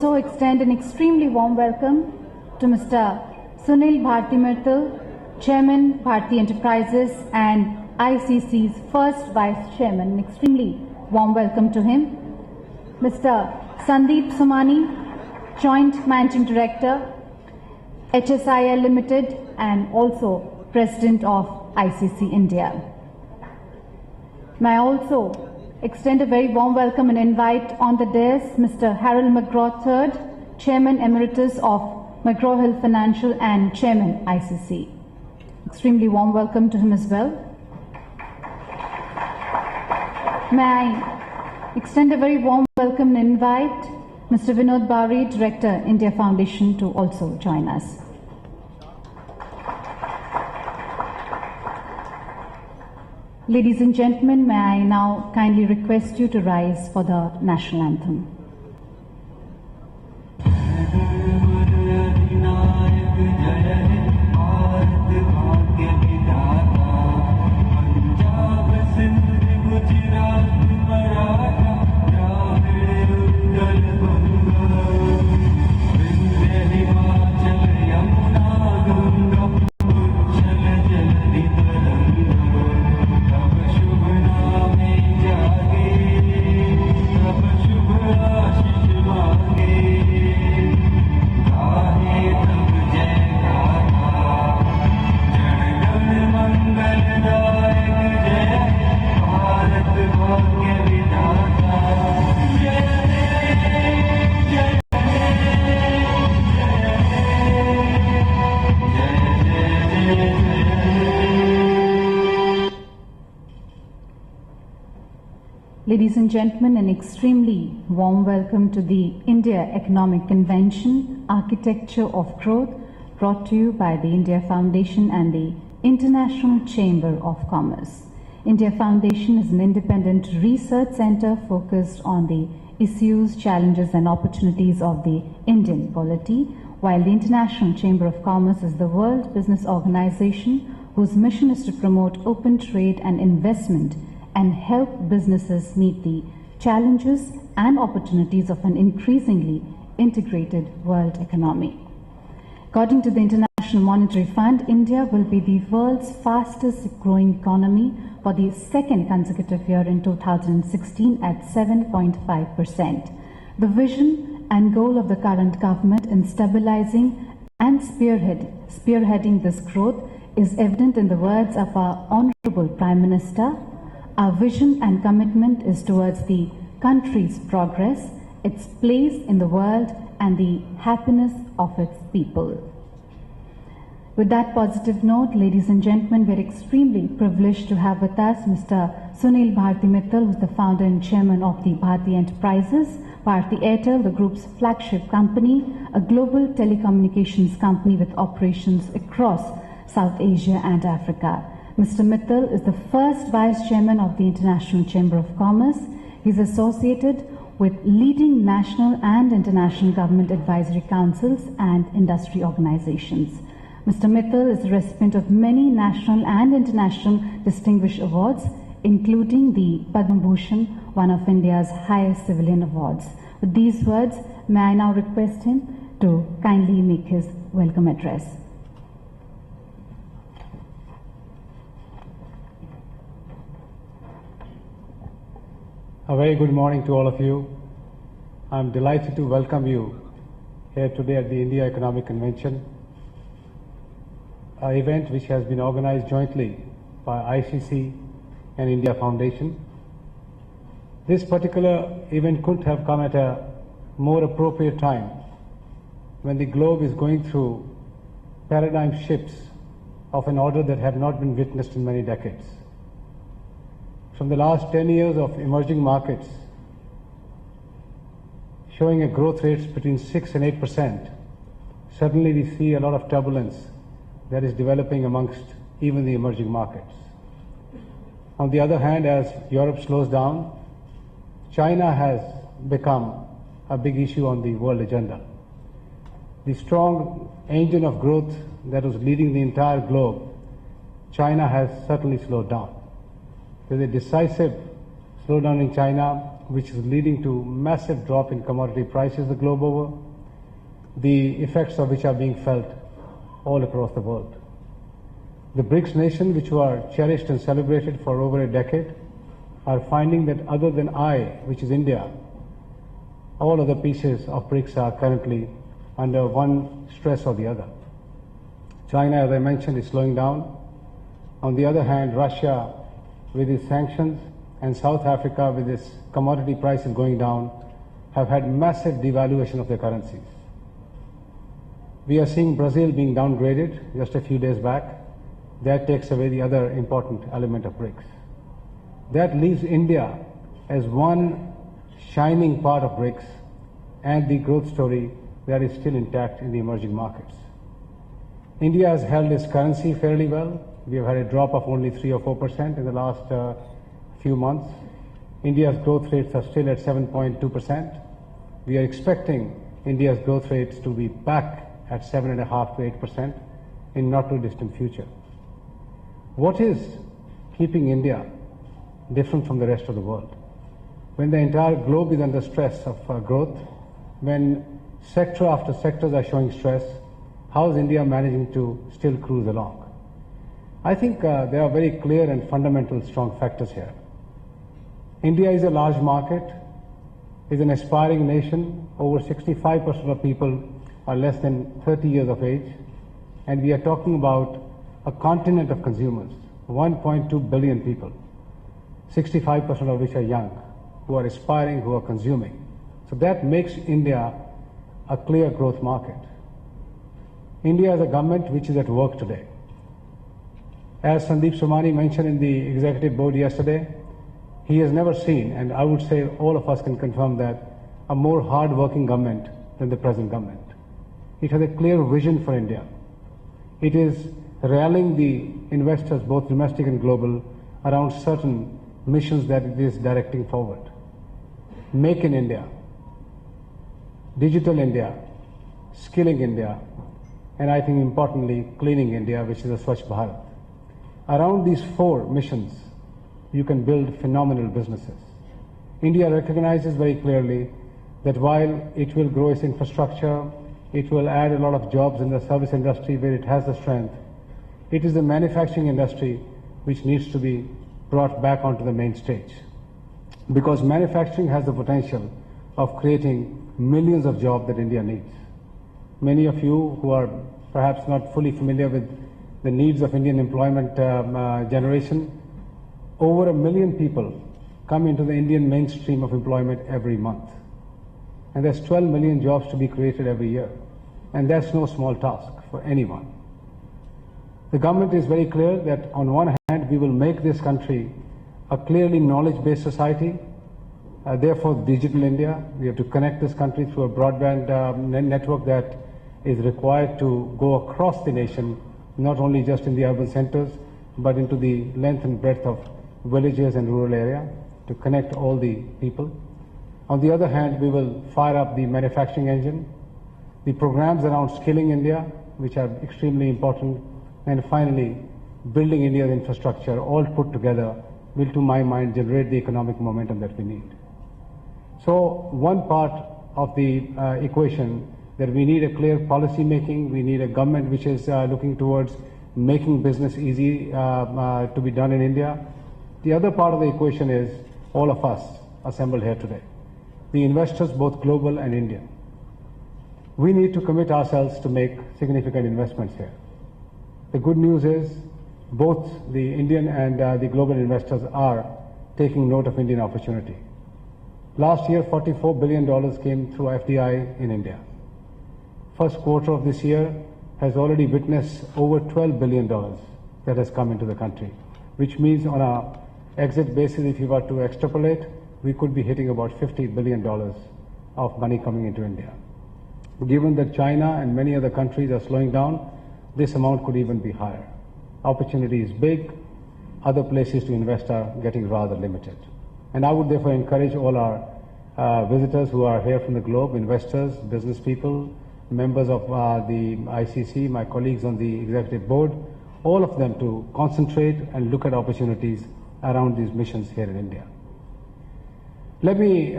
also extend an extremely warm welcome to Mr. Sunil Bharti Mittal, Chairman, Bharti Enterprises and ICC's first Vice Chairman. An extremely warm welcome to him. Mr. Sandeep Somani, Joint Managing Director, HSIL Limited and also President of ICC India. May I also extend a very warm welcome and invite on the dais Mr. Harold McGraw III, Chairman Emeritus of McGraw-Hill Financial and Chairman ICC. Extremely warm welcome to him as well. May I extend a very warm welcome and invite Mr. Vinod Bari, Director, India Foundation, to also join us. Ladies and gentlemen, may I now kindly request you to rise for the national anthem. Ladies and gentlemen, an extremely warm welcome to the India Economic Convention, Architecture of Growth, brought to you by the India Foundation and the International Chamber of Commerce. India Foundation is an independent research center focused on the issues, challenges and opportunities of the Indian polity, while the International Chamber of Commerce is the world business organization whose mission is to promote open trade and investment and help businesses meet the challenges and opportunities of an increasingly integrated world economy. According to the International Monetary Fund, India will be the world's fastest growing economy for the second consecutive year in 2016 at 7.5%. The vision and goal of the current government in stabilizing and spearheading this growth is evident in the words of our Honorable Prime Minister. Our vision and commitment is towards the country's progress, its place in the world, and the happiness of its people. With that positive note, ladies and gentlemen, we're extremely privileged to have with us Mr. Sunil Bharti Mittal, who's the founder and chairman of the Bharti Enterprises, Bharti Airtel, the group's flagship company, a global telecommunications company with operations across South Asia and Africa. Mr. Mittal is the first Vice Chairman of the International Chamber of Commerce. He's associated with leading national and international government advisory councils and industry organizations. Mr. Mittal is the recipient of many national and international distinguished awards, including the Padma Bhushan, one of India's highest civilian awards. With these words, may I now request him to kindly make his welcome address. A very good morning to all of you. I'm delighted to welcome you here today at the India Economic Convention, an event which has been organized jointly by ICC and India Foundation. This particular event couldn't have come at a more appropriate time when the globe is going through paradigm shifts of an order that have not been witnessed in many decades. From the last 10 years of emerging markets showing a growth rates between 6 and 8%, suddenly we see a lot of turbulence that is developing amongst even the emerging markets. On the other hand, as Europe slows down, China has become a big issue on the world agenda. The strong engine of growth that was leading the entire globe, China has certainly slowed down. There's a decisive slowdown in China which is leading to massive drop in commodity prices the globe over, the effects of which are being felt all across the world. The BRICS nations, which were cherished and celebrated for over a decade, are finding that other than I, which is India, all other pieces of BRICS are currently under one stress or the other. China, as I mentioned, is slowing down. On the other hand, Russia, with its sanctions, and South Africa, with its commodity prices going down, have had massive devaluation of their currencies. We are seeing Brazil being downgraded just a few days back. That takes away the other important element of BRICS. That leaves India as one shining part of BRICS and the growth story that is still intact in the emerging markets. India has held its currency fairly well. We have had a drop of only 3 or 4% in the last few months. India's growth rates are still at 7.2%. We are expecting India's growth rates to be back at 7.5% to 8% in not too distant future. What is keeping India different from the rest of the world? When the entire globe is under stress of growth, when sector after sectors are showing stress, how is India managing to still cruise along? I think there are very clear and fundamental strong factors here. India is a large market, is an aspiring nation. Over 65% of people are less than 30 years of age, and we are talking about a continent of consumers, 1.2 billion people, 65% of which are young, who are aspiring, who are consuming. So that makes India a clear growth market. India has a government which is at work today. As Sandeep Somani mentioned in the executive board yesterday, he has never seen, and I would say all of us can confirm that, a more hard-working government than the present government. It has a clear vision for India. It is rallying the investors, both domestic and global, around certain missions that it is directing forward. Make in India, Digital India, Skilling India, and I think importantly, Cleaning India, which is a Swachh Bharat. Around these four missions, you can build phenomenal businesses. India recognizes very clearly that while it will grow its infrastructure, it will add a lot of jobs in the service industry where it has the strength, it is the manufacturing industry which needs to be brought back onto the main stage. Because manufacturing has the potential of creating millions of jobs that India needs. Many of you who are perhaps not fully familiar with the needs of Indian employment generation, over 1 million people come into the Indian mainstream of employment every month. And there's 12 million jobs to be created every year. And that's no small task for anyone. The government is very clear that on one hand, we will make this country a clearly knowledge-based society. Therefore, Digital India, we have to connect this country through a broadband network that is required to go across the nation, not only just in the urban centers, but into the length and breadth of villages and rural area to connect all the people. On the other hand, we will fire up the manufacturing engine, the programs around Skilling India, which are extremely important, and finally, building India's infrastructure, all put together, will, to my mind, generate the economic momentum that we need. So, one part of the equation that we need a clear policy making, we need a government which is looking towards making business easy to be done in India. The other part of the equation is all of us assembled here today, the investors, both global and Indian. We need to commit ourselves to make significant investments here. The good news is both the Indian and the global investors are taking note of Indian opportunity. Last year, $44 billion came through FDI in India. First quarter of this year has already witnessed over $12 billion that has come into the country, which means on an exit basis, if you were to extrapolate, we could be hitting about $50 billion of money coming into India. Given that China and many other countries are slowing down, this amount could even be higher. Opportunity is big. Other places to invest are getting rather limited. And I would therefore encourage all our visitors who are here from the globe, investors, business people, members of the ICC, my colleagues on the executive board, all of them to concentrate and look at opportunities around these missions here in India. Let me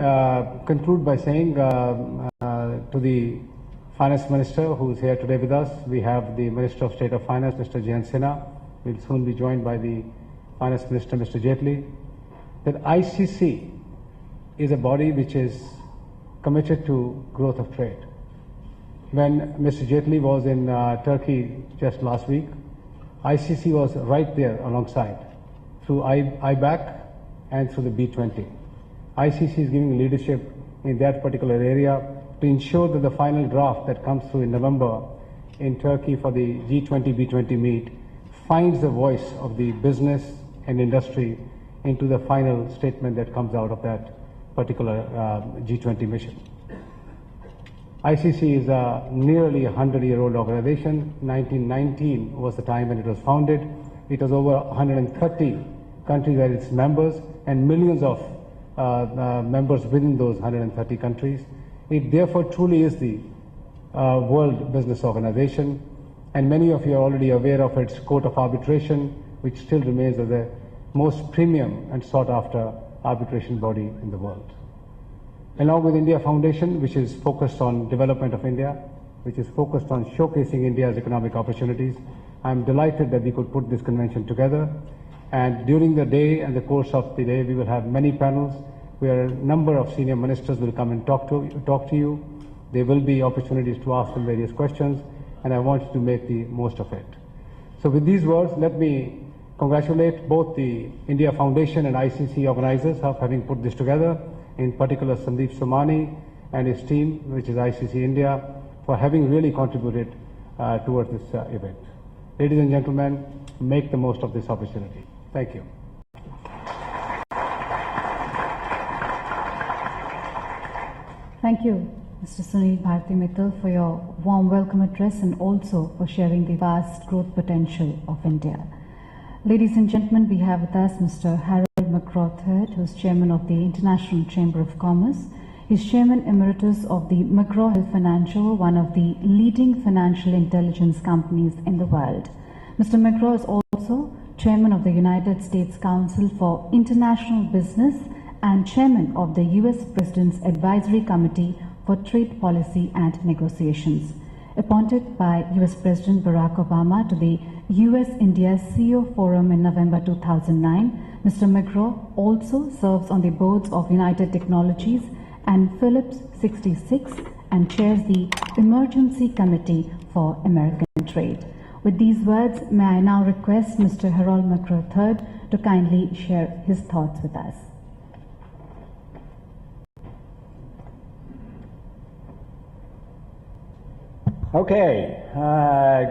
conclude by saying to the Finance Minister who is here today with us, we have the Minister of State of Finance, Mr. Jayant Sinha. We will soon be joined by the Finance Minister, Mr. Jaitley, that ICC is a body which is committed to growth of trade. When Mr. Jaitley was in Turkey just last week, ICC was right there alongside through IBAC and through the B20. ICC is giving leadership in that particular area to ensure that the final draft that comes through in November in Turkey for the G20, B20 meet finds the voice of the business and industry into the final statement that comes out of that particular G20 mission. ICC is a nearly 100-year-old organization. 1919 was the time when it was founded. It has over 130 countries as its members and millions of members within those 130 countries. It therefore truly is the World Business Organization, and many of you are already aware of its Court of Arbitration, which still remains as the most premium and sought-after arbitration body in the world. Along with India Foundation, which is focused on development of India, which is focused on showcasing India's economic opportunities, I'm delighted that we could put this convention together. And during the day and the course of the day, we will have many panels where a number of senior ministers will come and talk to you. There will be opportunities to ask them various questions, and I want you to make the most of it. So with these words, let me congratulate both the India Foundation and ICC organizers of having put this together, in particular Sandeep Somani and his team, which is ICC India, for having really contributed towards this event. Ladies and gentlemen, make the most of this opportunity. Thank you. Thank you, Mr. Sunil, Bharti, Mittal, for your warm welcome address and also for sharing the vast growth potential of India. Ladies and gentlemen, we have with us Mr. Harold McGraw III, who is Chairman of the International Chamber of Commerce. He is Chairman Emeritus of the McGraw Hill Financial, one of the leading financial intelligence companies in the world. Mr. McGraw is also Chairman of the United States Council for International Business and Chairman of the U.S. President's Advisory Committee for Trade Policy and Negotiations. Appointed by U.S. President Barack Obama to the U.S.-India CEO Forum in November 2009, Mr. McGraw also serves on the boards of United Technologies and Phillips 66 and chairs the Emergency Committee for American Trade. With these words, may I now request Mr. Harold McGraw III to kindly share his thoughts with us. Okay,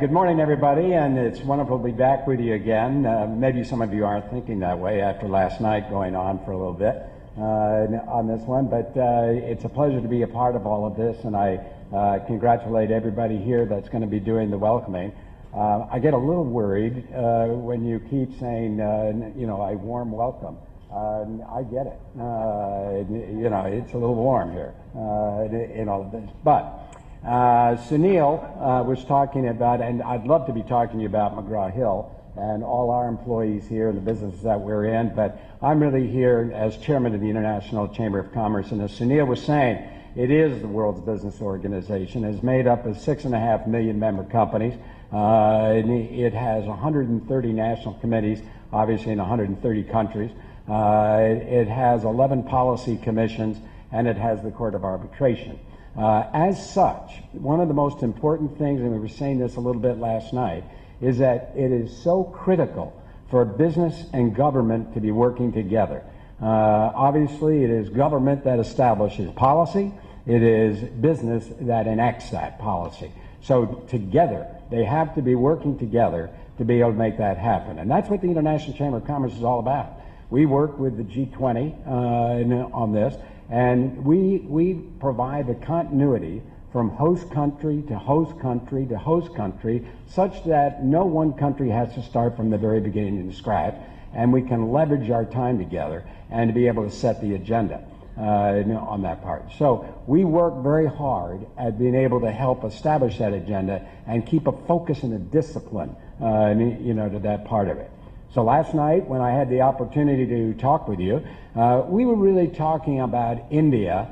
good morning everybody, and it's wonderful to be back with you again. Maybe some of you aren't thinking that way after last night going on for a little bit on this one, but it's a pleasure to be a part of all of this, and I congratulate everybody here that's going to be doing the welcoming. I get a little worried when you keep saying, a warm welcome. I get it. It's a little warm here in all of this, but Sunil was talking about, and I'd love to be talking to you about McGraw Hill and all our employees here and the businesses that we're in, but I'm really here as chairman of the International Chamber of Commerce, and as Sunil was saying, it is the world's business organization. It's made up of 6.5 million member companies. It has 130 national committees, obviously in 130 countries. It has 11 policy commissions, and it has the Court of Arbitration. As such, one of the most important things, and we were saying this a little bit last night, is that it is so critical for business and government to be working together. Obviously, it is government that establishes policy. It is business that enacts that policy. So together, they have to be working together to be able to make that happen. And that's what the International Chamber of Commerce is all about. We work with the G20 on this. And we provide the continuity from host country to host country to host country, such that no one country has to start from the very beginning and scratch, and we can leverage our time together and to be able to set the agenda on that part. So we work very hard at being able to help establish that agenda and keep a focus and a discipline, to that part of it. So last night, when I had the opportunity to talk with you, we were really talking about India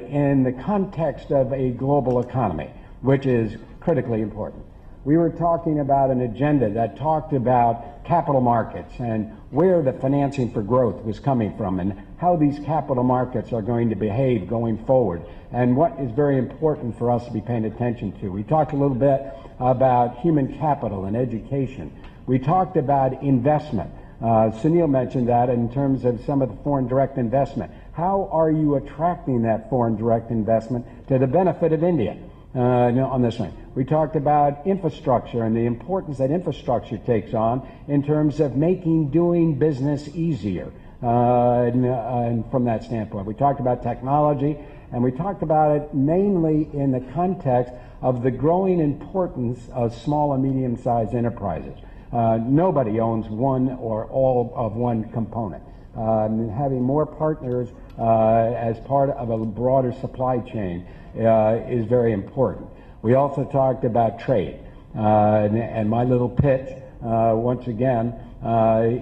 in the context of a global economy, which is critically important. We were talking about an agenda that talked about capital markets and where the financing for growth was coming from and how these capital markets are going to behave going forward and what is very important for us to be paying attention to. We talked a little bit about human capital and education. We talked about investment. Sunil mentioned that in terms of some of the foreign direct investment. How are you attracting that foreign direct investment to the benefit of India on this one? We talked about infrastructure and the importance that infrastructure takes on in terms of making doing business easier and from that standpoint. We talked about technology, and we talked about it mainly in the context of the growing importance of small and medium-sized enterprises. Nobody owns one or all of one component. Having more partners as part of a broader supply chain is very important. We also talked about trade. And my little pitch, once again,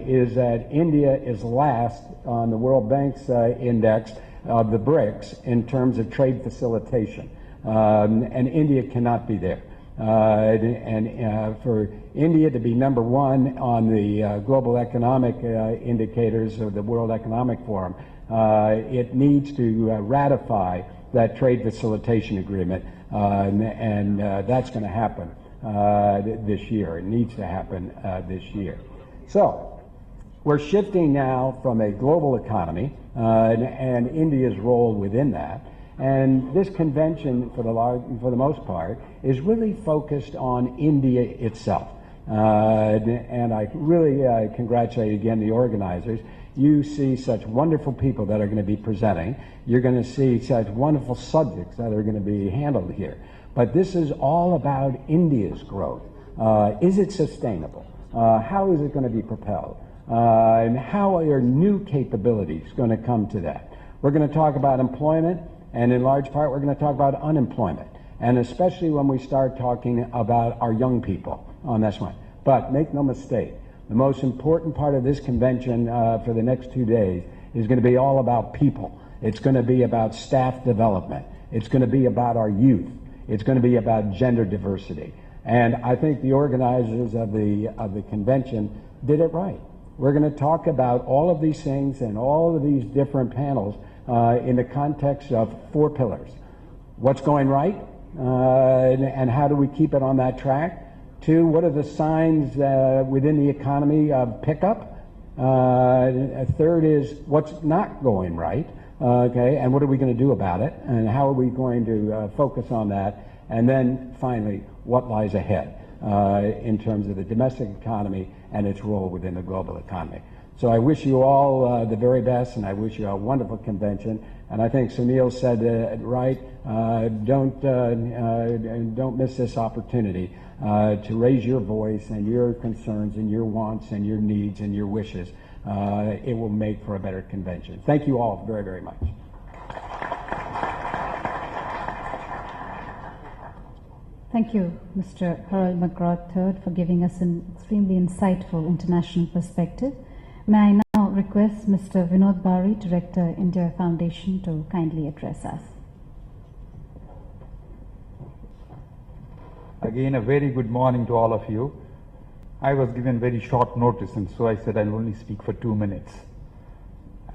is that India is last on the World Bank's index of the BRICS in terms of trade facilitation. And India cannot be there. For India to be number one on the global economic indicators of the World Economic Forum, it needs to ratify that trade facilitation agreement, and that's going to happen this year. It needs to happen this year. So we're shifting now from a global economy and India's role within that. And this convention, for the most part, is really focused on India itself. And I really congratulate again the organizers. You see such wonderful people that are going to be presenting. You're going to see such wonderful subjects that are going to be handled here. But this is all about India's growth. Is it sustainable? How is it going to be propelled? And how are new capabilities going to come to that? We're going to talk about employment. And in large part, we're going to talk about unemployment, and especially when we start talking about our young people on this one. But make no mistake, the most important part of this convention for the next 2 days is going to be all about people. It's going to be about staff development. It's going to be about our youth. It's going to be about gender diversity. And I think the organizers of the convention did it right. We're going to talk about all of these things and all of these different panels in the context of 4 pillars. What's going right, and how do we keep it on that track? 2, what are the signs within the economy of pickup? 3rd is what's not going right, okay, and what are we going to do about it, and how are we going to focus on that? And then finally, what lies ahead in terms of the domestic economy and its role within the global economy. So I wish you all the very best, and I wish you a wonderful convention. And I think Sunil said it right. Don't miss this opportunity to raise your voice and your concerns and your wants and your needs and your wishes. It will make for a better convention. Thank you all very, very much. Thank you, Mr. Harold McGrath III, for giving us an extremely insightful international perspective. May I now request Mr. Vinod Bari, Director, India Foundation, to kindly address us. Again, a very good morning to all of you. I was given very short notice, and so I said I'll only speak for 2 minutes.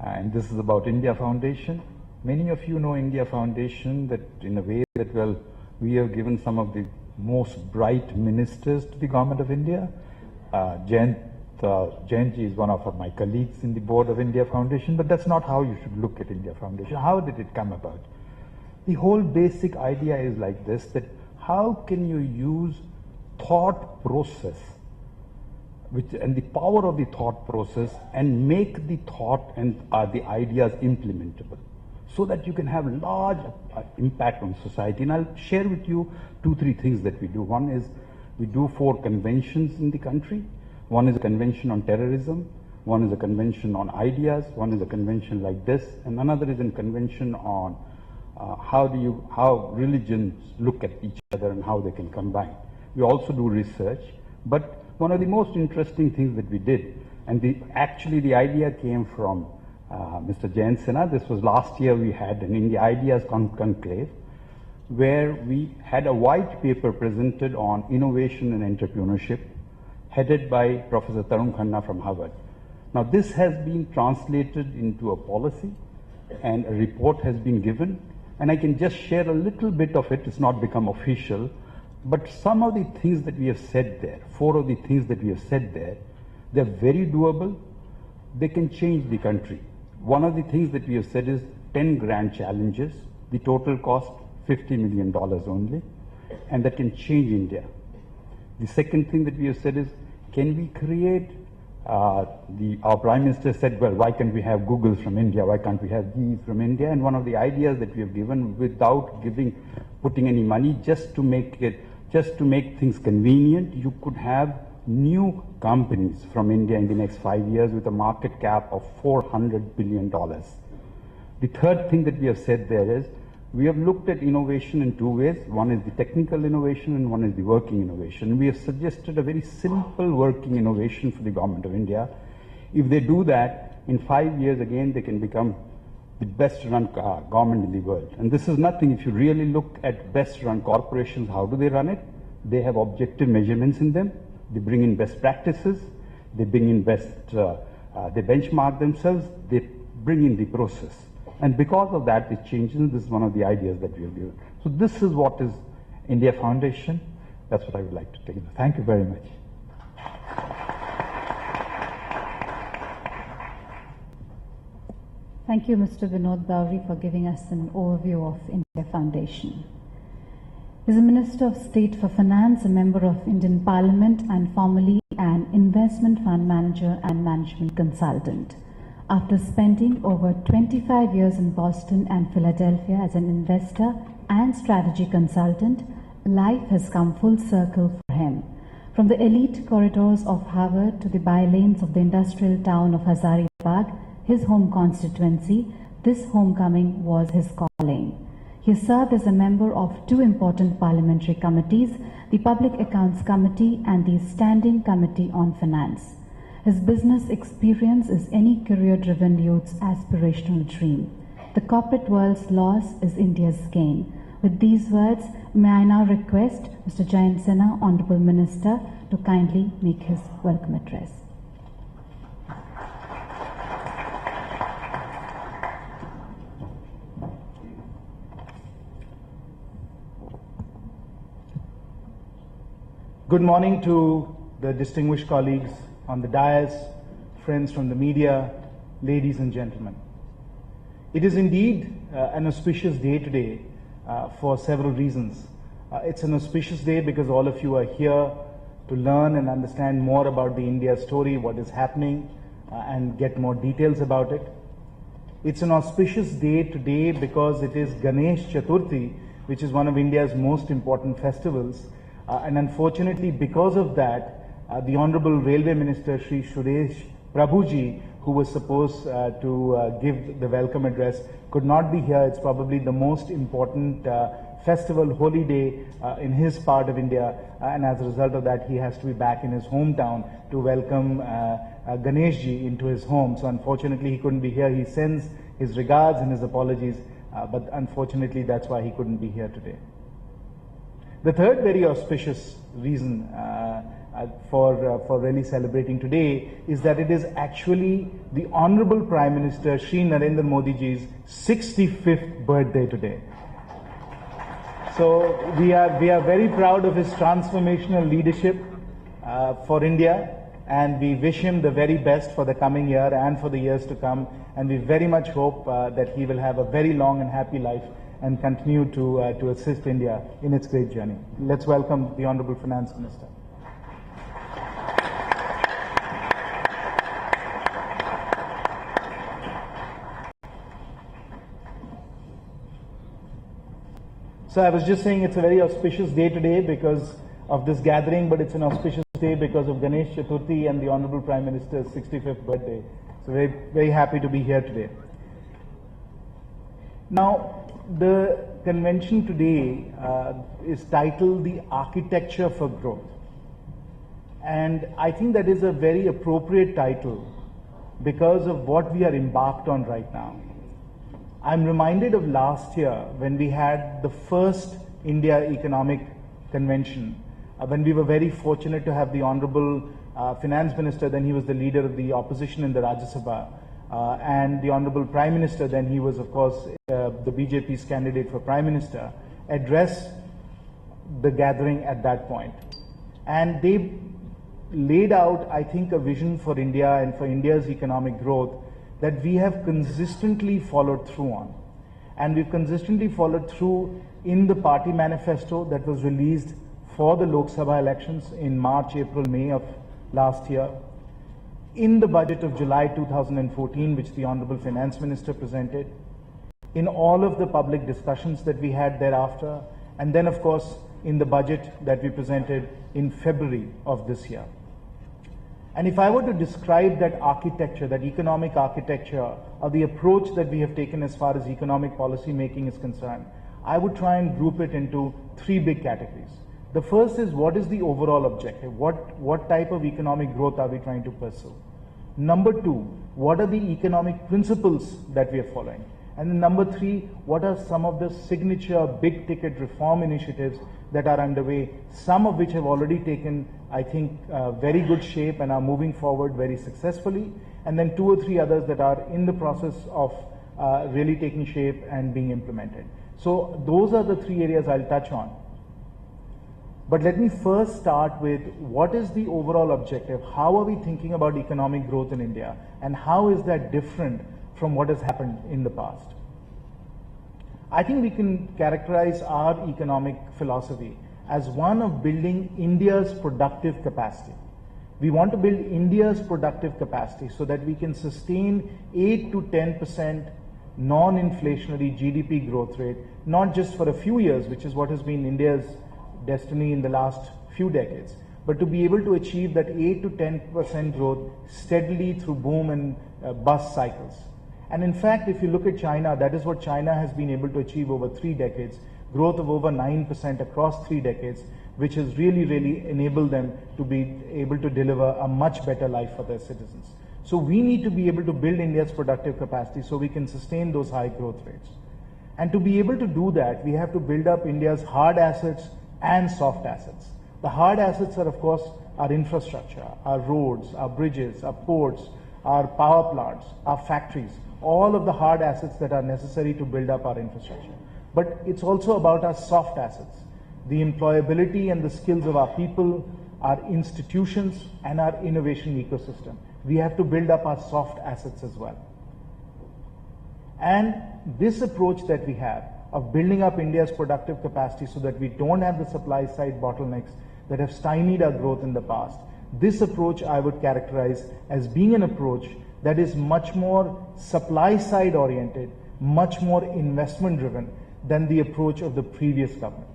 And this is about India Foundation. Many of you know India Foundation that in a way that, well, we have given some of the most bright ministers to the government of India. Jayanti is one of my colleagues in the board of India Foundation, but that's not how you should look at India Foundation. How did it come about? The whole basic idea is like this, that how can you use thought process and the power of the thought process and make the thought and the ideas implementable so that you can have large impact on society. And I'll share with you 2-3 things that we do. One is we do 4 conventions in the country. One is a convention on terrorism, one is a convention on ideas, one is a convention like this, and another is a convention on how religions look at each other and how they can combine. We also do research, but one of the most interesting things that we did, and actually the idea came from Mr. Jayant Sinha. This was last year. We had an India Ideas Conclave, where we had a white paper presented on innovation and entrepreneurship, headed by Professor Tarun Khanna from Harvard. Now, this has been translated into a policy, and a report has been given, and I can just share a little bit of it. It's not become official, but some of the things that we have said there, 4 of the things that we have said there, they're very doable. They can change the country. One of the things that we have said is 10 grand challenges, the total cost $50 million only, and that can change India. The second thing that we have said is, can we create, our Prime Minister said, well, why can't we have Google from India? Why can't we have these from India? And one of the ideas that we have given, without putting any money, just to make things convenient, you could have new companies from India in the next 5 years with a market cap of $400 billion. The third thing that we have said there is, we have looked at innovation in 2 ways. One is the technical innovation and one is the working innovation. We have suggested a very simple working innovation for the government of India. If they do that, in 5 years again, they can become the best run government in the world. And this is nothing. If you really look at best run corporations, how do they run it? They have objective measurements in them. They bring in best practices. They bring in they benchmark themselves. They bring in the process. And because of that, it changes. This is one of the ideas that we have given. So this is what is India Foundation. That's what I would like to take. Thank you very much. Thank you, Mr. Vinod Bawri, for giving us an overview of India Foundation. He is a Minister of State for Finance, a member of Indian Parliament, and formerly an investment fund manager and management consultant. After spending over 25 years in Boston and Philadelphia as an investor and strategy consultant, life has come full circle for him. From the elite corridors of Harvard to the bylanes of the industrial town of Hazaribagh, his home constituency, this homecoming was his calling. He served as a member of 2 important parliamentary committees, the Public Accounts Committee and the Standing Committee on Finance. His business experience is any career-driven youth's aspirational dream. The corporate world's loss is India's gain. With these words, may I now request Mr. Jayant Sinha, Honorable Minister, to kindly make his welcome address. Good morning to the distinguished colleagues on the dais, friends from the media, ladies and gentlemen. It is indeed an auspicious day today for several reasons. It's an auspicious day because all of you are here to learn and understand more about the India story, what is happening, and get more details about it. It's an auspicious day today because it is Ganesh Chaturthi, which is one of India's most important festivals. And unfortunately, because of that, the Honorable Railway Minister, Shri Suresh Prabhuji, who was supposed to give the welcome address, could not be here. It's probably the most important festival, holy day in his part of India, and as a result of that, he has to be back in his hometown to welcome Ganeshji into his home. So unfortunately, he couldn't be here. He sends his regards and his apologies, but unfortunately, that's why he couldn't be here today. The third very auspicious reason for really celebrating today is that it is actually the Honorable Prime Minister Shri Narendra Modi ji's 65th birthday today. So we are very proud of his transformational leadership for India, and we wish him the very best for the coming year and for the years to come, and we very much hope that he will have a very long and happy life and continue to assist India in its great journey. Let's welcome the Honorable Finance Minister. So I was just saying it's a very auspicious day today because of this gathering, but it's an auspicious day because of Ganesh Chaturthi and the Honorable Prime Minister's 65th birthday. So very, very happy to be here today. Now, the convention today is titled The Architecture for Growth. And I think that is a very appropriate title because of what we are embarked on right now. I'm reminded of last year when we had the first India Economic Convention, when we were very fortunate to have the Honorable Finance Minister, then he was the leader of the opposition in the Rajya Sabha, and the Honorable Prime Minister, then he was of course the BJP's candidate for Prime Minister, address the gathering at that point. And they laid out, I think, a vision for India and for India's economic growth that we have consistently followed through on. And we've consistently followed through in the party manifesto that was released for the Lok Sabha elections in March, April, May of last year, in the budget of July 2014, which the Honorable Finance Minister presented, in all of the public discussions that we had thereafter, and then of course in the budget that we presented in February of this year. And if I were to describe that architecture, that economic architecture, or the approach that we have taken as far as economic policy making is concerned, I would try and group it into three big categories. The first is, what is the overall objective? What type of economic growth are we trying to pursue? Number two, what are the economic principles that we are following? And then number three, what are some of the signature big ticket reform initiatives that are underway, some of which have already taken, I think, very good shape and are moving forward very successfully, and then two or three others that are in the process of really taking shape and being implemented. So those are the three areas I'll touch on. But let me first start with what is the overall objective? How are we thinking about economic growth in India? And how is that different from what has happened in the past? I think we can characterize our economic philosophy as one of building India's productive capacity. We want to build India's productive capacity so that we can sustain 8 to 10% non-inflationary GDP growth rate, not just for a few years, which is what has been India's destiny in the last few decades, but to be able to achieve that 8 to 10% growth steadily through boom and bust cycles. And in fact, if you look at China, that is what China has been able to achieve over 3 decades, growth of over 9% across 3 decades, which has really enabled them to be able to deliver a much better life for their citizens. So we need to be able to build India's productive capacity so we can sustain those high growth rates. And to be able to do that, we have to build up India's hard assets and soft assets. The hard assets are, of course, our infrastructure, our roads, our bridges, our ports, our power plants, our factories, all of the hard assets that are necessary to build up our infrastructure. But it's also about our soft assets, the employability and the skills of our people, our institutions, and our innovation ecosystem. We have to build up our soft assets as well. And this approach that we have of building up India's productive capacity so that we don't have the supply side bottlenecks that have stymied our growth in the past, this approach I would characterize as being an approach that is much more supply side oriented, much more investment driven than the approach of the previous government.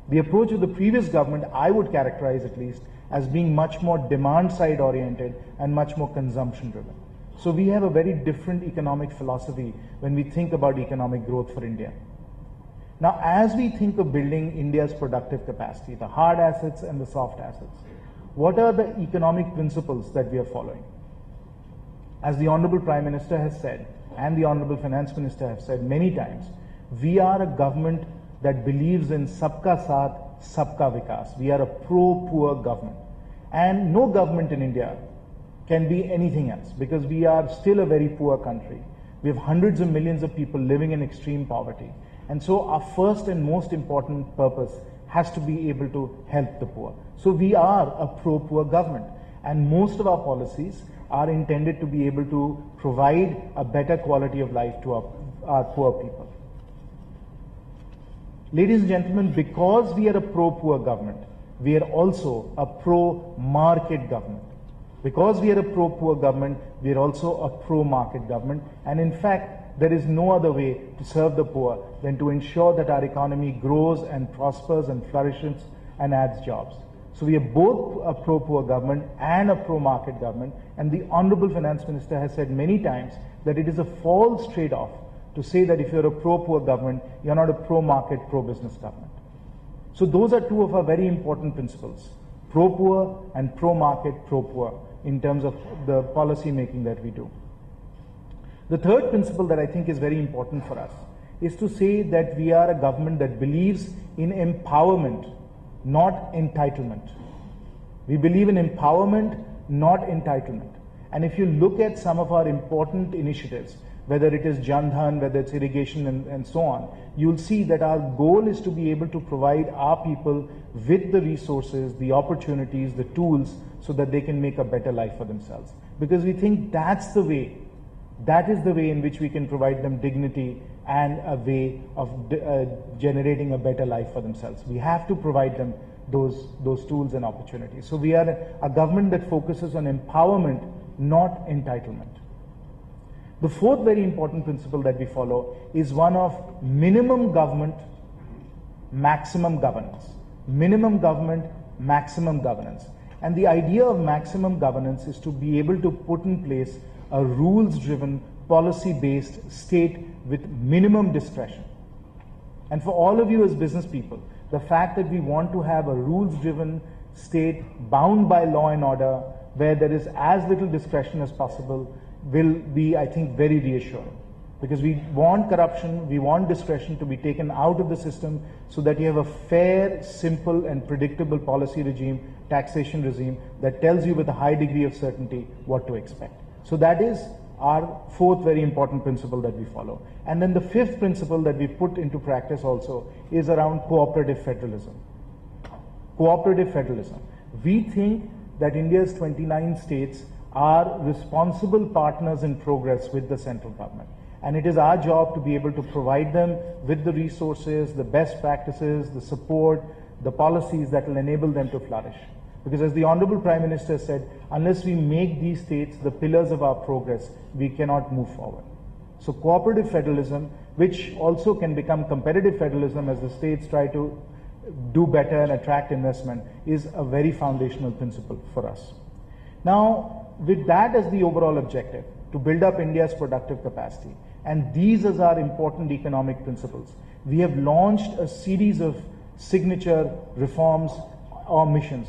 The approach of the previous government I would characterize at least as being much more demand side oriented and much more consumption driven. So we have a very different economic philosophy when we think about economic growth for India. Now, as we think of building India's productive capacity, the hard assets and the soft assets, what are the economic principles that we are following? As the Honorable Prime Minister has said, and the Honorable Finance Minister have said many times, we are a government that believes in Sabka Saath, Sabka Vikas. We are a pro-poor government. And no government in India can be anything else because we are still a very poor country. We have hundreds of millions of people living in extreme poverty. And so our first and most important purpose has to be able to help the poor. So we are a pro-poor government. And most of our policies are intended to be able to provide a better quality of life to our poor people. Ladies and gentlemen, because we are a pro-poor government, we are also a pro-market government. Because we are a pro-poor government, we are also a pro-market government. And in fact, there is no other way to serve the poor than to ensure that our economy grows and prospers and flourishes and adds jobs. So we are both a pro-poor government and a pro-market government. And the Honorable Finance Minister has said many times that it is a false trade-off to say that if you're a pro-poor government, you're not a pro-market, pro-business government. So those are two of our very important principles. pro-poor and pro-market, pro-poor in terms of the policy making that we do. The third principle that I think is very important for us is to say that we are a government that believes in empowerment, not entitlement. We believe in empowerment, not entitlement. And if you look at some of our important initiatives, whether it is Jan Dhan, whether it's irrigation and so on, you'll see that our goal is to be able to provide our people with the resources, the opportunities, the tools, so that they can make a better life for themselves. Because we think that is the way in which we can provide them dignity and a way of generating a better life for themselves. We have to provide them those tools and opportunities. So we are a government that focuses on empowerment, not entitlement. The fourth very important principle that we follow is one of minimum government, maximum governance. Minimum government, maximum governance. And the idea of maximum governance is to be able to put in place a rules-driven, policy-based state with minimum discretion. And for all of you as business people, the fact that we want to have a rules-driven state bound by law and order, where there is as little discretion as possible, will be, I think, very reassuring. Because we want corruption, we want discretion to be taken out of the system so that you have a fair, simple and predictable policy regime, taxation regime that tells you with a high degree of certainty what to expect. So that is our fourth very important principle that we follow. And then the fifth principle that we put into practice also is around cooperative federalism. Cooperative federalism. We think that India's 29 states are responsible partners in progress with the central government. And it is our job to be able to provide them with the resources, the best practices, the support, the policies that will enable them to flourish. Because as the Honorable Prime Minister said, unless we make these states the pillars of our progress, we cannot move forward. So cooperative federalism, which also can become competitive federalism as the states try to do better and attract investment, is a very foundational principle for us. Now, with that as the overall objective, to build up India's productive capacity, and these as our important economic principles, we have launched a series of signature reforms or missions.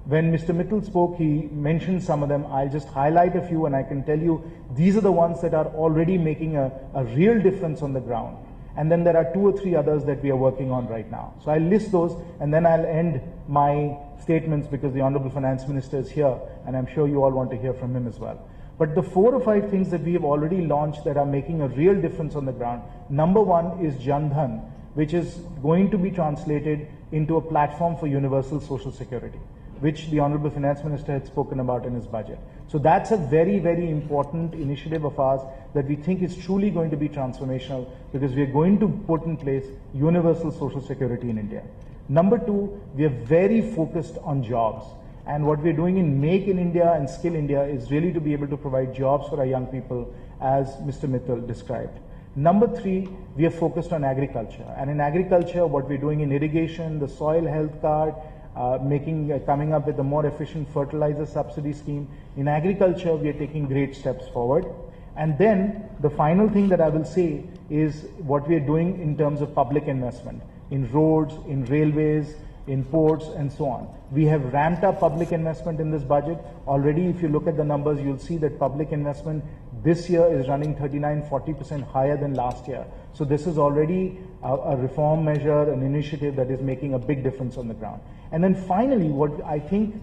When Mr. Mittal spoke, he mentioned some of them. I'll just highlight a few, and I can tell you these are the ones that are already making a real difference on the ground. And then there are 2 or 3 others that we are working on right now. So I'll list those, and then I'll end my statements because the Honorable Finance Minister is here, and I'm sure you all want to hear from him as well. But the 4 or 5 things that we have already launched that are making a real difference on the ground, number 1 is Jan Dhan, which is going to be translated into a platform for universal social security, which the Honorable Finance Minister had spoken about in his budget. So that's a very, very important initiative of ours that we think is truly going to be transformational, because we are going to put in place universal social security in India. Number 2, we are very focused on jobs. And what we're doing in Make in India and Skill India is really to be able to provide jobs for our young people, as Mr. Mittal described. Number 3, we are focused on agriculture. And in agriculture, what we're doing in irrigation, the soil health card, coming up with a more efficient fertilizer subsidy scheme. In agriculture, we are taking great steps forward. And then the final thing that I will say is what we are doing in terms of public investment in roads, in railways, in ports, and so on. We have ramped up public investment in this budget. Already, if you look at the numbers, you'll see that public investment this year is running 39-40% higher than last year. So this is already a reform measure, an initiative that is making a big difference on the ground. And then finally, what I think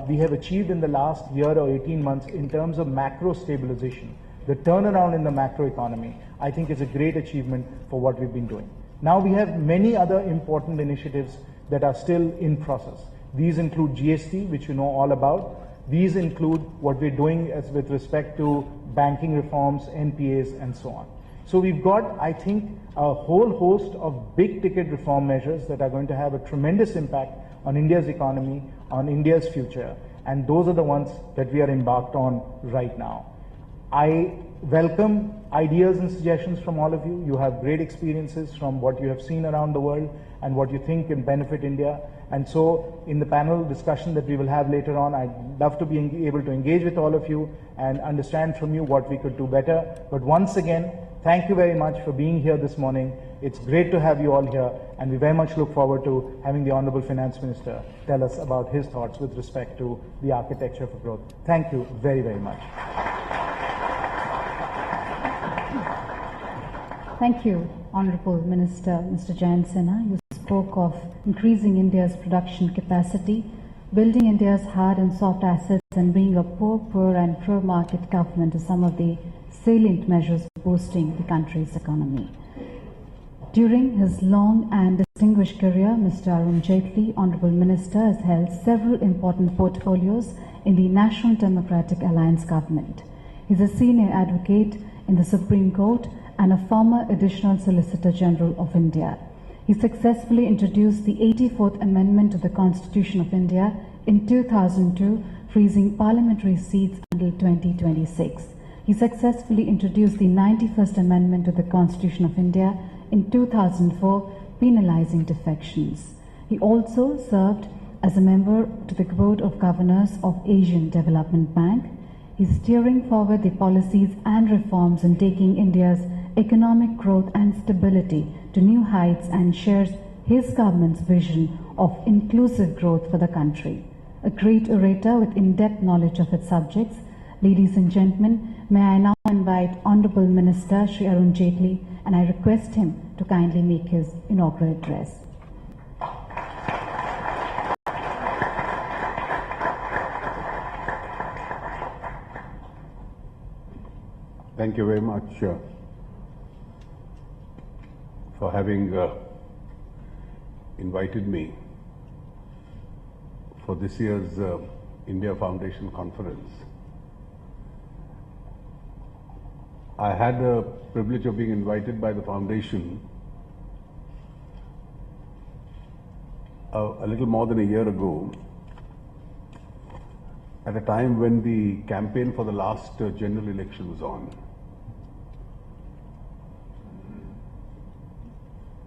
we have achieved in the last year or 18 months in terms of macro stabilization, the turnaround in the macro economy, I think is a great achievement for what we've been doing. Now we have many other important initiatives that are still in process. These include GST, which you know all about. These include what we're doing as with respect to banking reforms, NPAs, and so on. So we've got, I think, a whole host of big ticket reform measures that are going to have a tremendous impact on India's economy, on India's future, and those are the ones that we are embarked on right now. I welcome ideas and suggestions from all of you. You have great experiences from what you have seen around the world and what you think can benefit India. And so in the panel discussion that we will have later on, I'd love to be able to engage with all of you and understand from you what we could do better. But once again, thank you very much for being here this morning. It's great to have you all here, and we very much look forward to having the Honorable Finance Minister tell us about his thoughts with respect to the architecture for growth. Thank you very, very much. Thank you, Honorable Minister, Mr. Jayant Sinha. You spoke of increasing India's production capacity, building India's hard and soft assets, and being a poor and pro-market government as some of the salient measures boosting the country's economy. During his long and distinguished career, Mr. Arun Jaitley, Honorable Minister, has held several important portfolios in the National Democratic Alliance government. He is a senior advocate in the Supreme Court and a former Additional Solicitor General of India. He successfully introduced the 84th Amendment to the Constitution of India in 2002, freezing parliamentary seats until 2026. He successfully introduced the 91st Amendment to the Constitution of India in 2004, penalizing defections. He also served as a member to the Board of Governors of Asian Development Bank. He is steering forward the policies and reforms in taking India's economic growth and stability to new heights and shares his government's vision of inclusive growth for the country. A great orator with in-depth knowledge of its subjects. Ladies and gentlemen, may I now invite Honorable Minister Shri Arun Jaitley, and I request him to kindly make his inaugural address. Thank you very much for having invited me for this year's India Foundation Conference. I had the privilege of being invited by the foundation a little more than a year ago, at a time when the campaign for the last general election was on.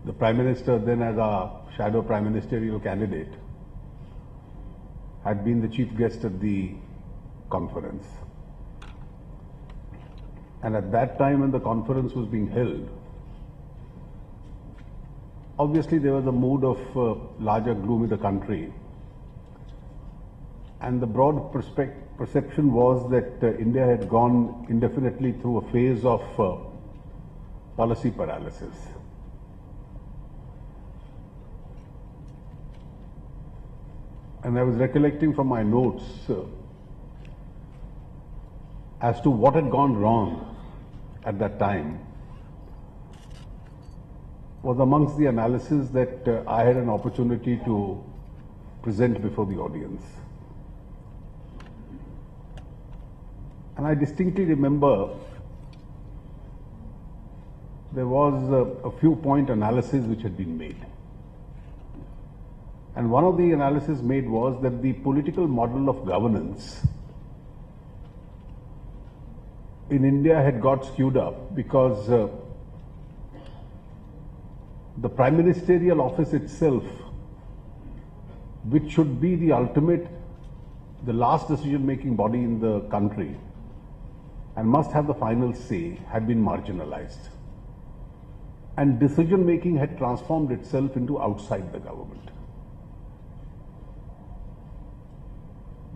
The Prime Minister, then as our shadow Prime Ministerial candidate, had been the chief guest at the conference. And at that time when the conference was being held, obviously there was a mood of larger gloom in the country. And the broad perception was that India had gone indefinitely through a phase of policy paralysis. And I was recollecting from my notes as to what had gone wrong at that time was amongst the analysis that I had an opportunity to present before the audience. And I distinctly remember there was a few point analysis which had been made. And one of the analysis made was that the political model of governance in India had got skewed up because the Prime Ministerial office itself, which should be the ultimate, the last decision-making body in the country and must have the final say, had been marginalized. And decision-making had transformed itself into outside the government.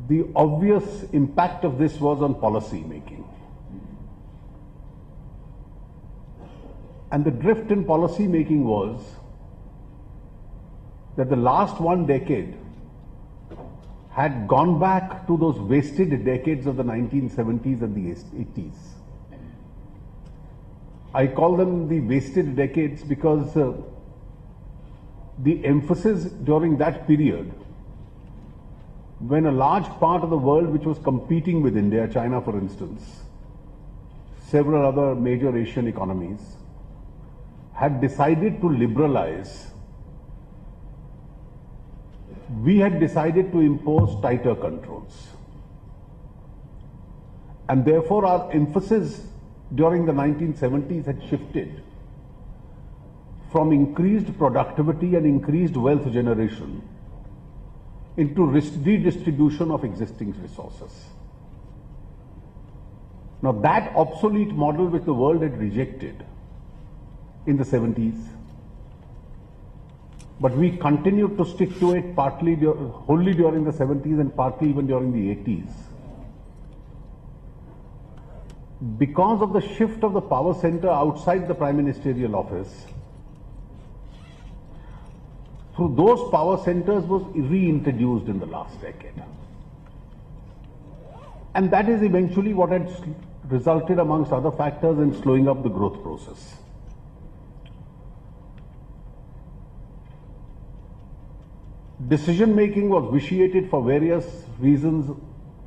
The obvious impact of this was on policy making. And the drift in policy making was that the last 1 decade had gone back to those wasted decades of the 1970s and the 80s. I call them the wasted decades because the emphasis during that period, when a large part of the world which was competing with India, China for instance, several other major Asian economies, had decided to liberalize, we had decided to impose tighter controls. And therefore our emphasis during the 1970s had shifted from increased productivity and increased wealth generation into redistribution of existing resources. Now that obsolete model which the world had rejected in the 70s, but we continued to stick to it partly wholly during the 70s and partly even during the 80s. Because of the shift of the power center outside the prime ministerial office, through those power centers was reintroduced in the last decade. And that is eventually what had resulted, amongst other factors, in slowing up the growth process. Decision making was vitiated for various reasons,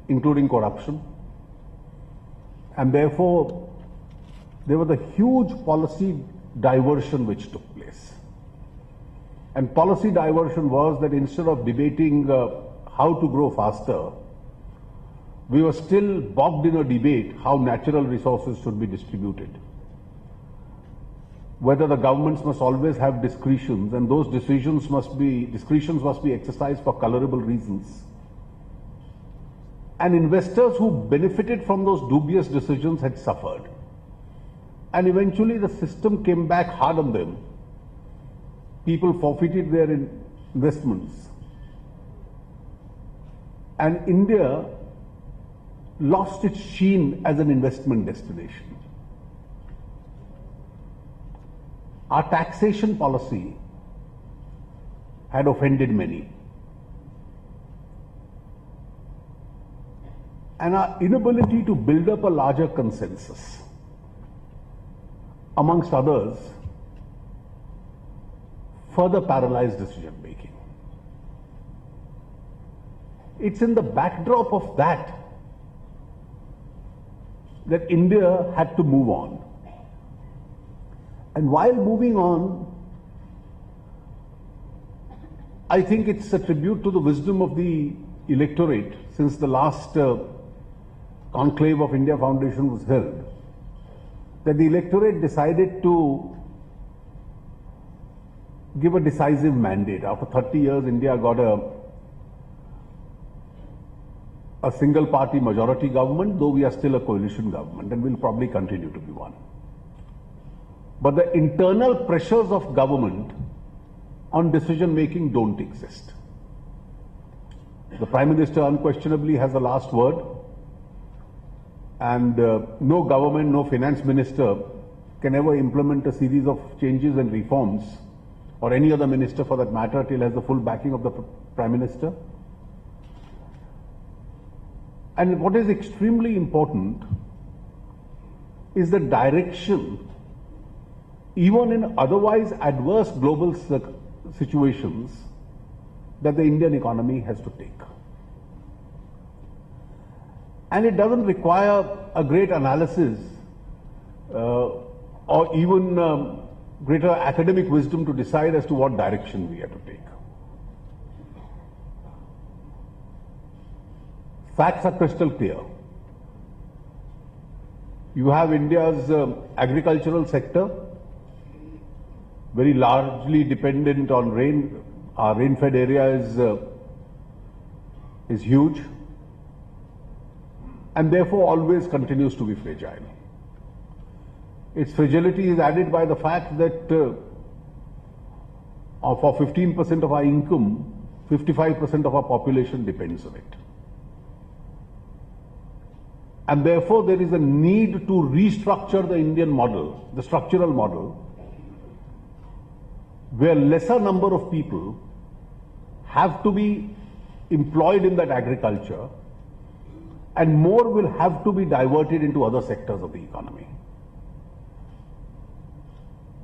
including corruption. And therefore, there was a huge policy diversion which took place. And policy diversion was that instead of debating how to grow faster, we were still bogged in a debate how natural resources should be distributed. Whether the governments must always have discretions, and those discretions must be exercised for colorable reasons. And investors who benefited from those dubious decisions had suffered. And eventually the system came back hard on them. People forfeited their investments. And India lost its sheen as an investment destination. Our taxation policy had offended many. And our inability to build up a larger consensus, amongst others, further paralyzed decision making. It's in the backdrop of that India had to move on. And while moving on, I think it's a tribute to the wisdom of the electorate since the last conclave of India Foundation was held, that the electorate decided to give a decisive mandate. After 30 years, India got a single party majority government, though we are still a coalition government and will probably continue to be one. But the internal pressures of government on decision making don't exist. The Prime Minister unquestionably has the last word, and no government, no finance minister can ever implement a series of changes and reforms, or any other minister for that matter, till has the full backing of the Prime Minister. And what is extremely important is the direction, even in otherwise adverse global situations, that the Indian economy has to take. And it doesn't require a great analysis or even greater academic wisdom to decide as to what direction we have to take. Facts are crystal clear. You have India's agricultural sector, very largely dependent on rain. Our rain-fed area is huge, and therefore always continues to be fragile. Its fragility is added by the fact that for 15% of our income, 55% of our population depends on it. And therefore there is a need to restructure the Indian model, the structural model, where lesser number of people have to be employed in that agriculture and more will have to be diverted into other sectors of the economy.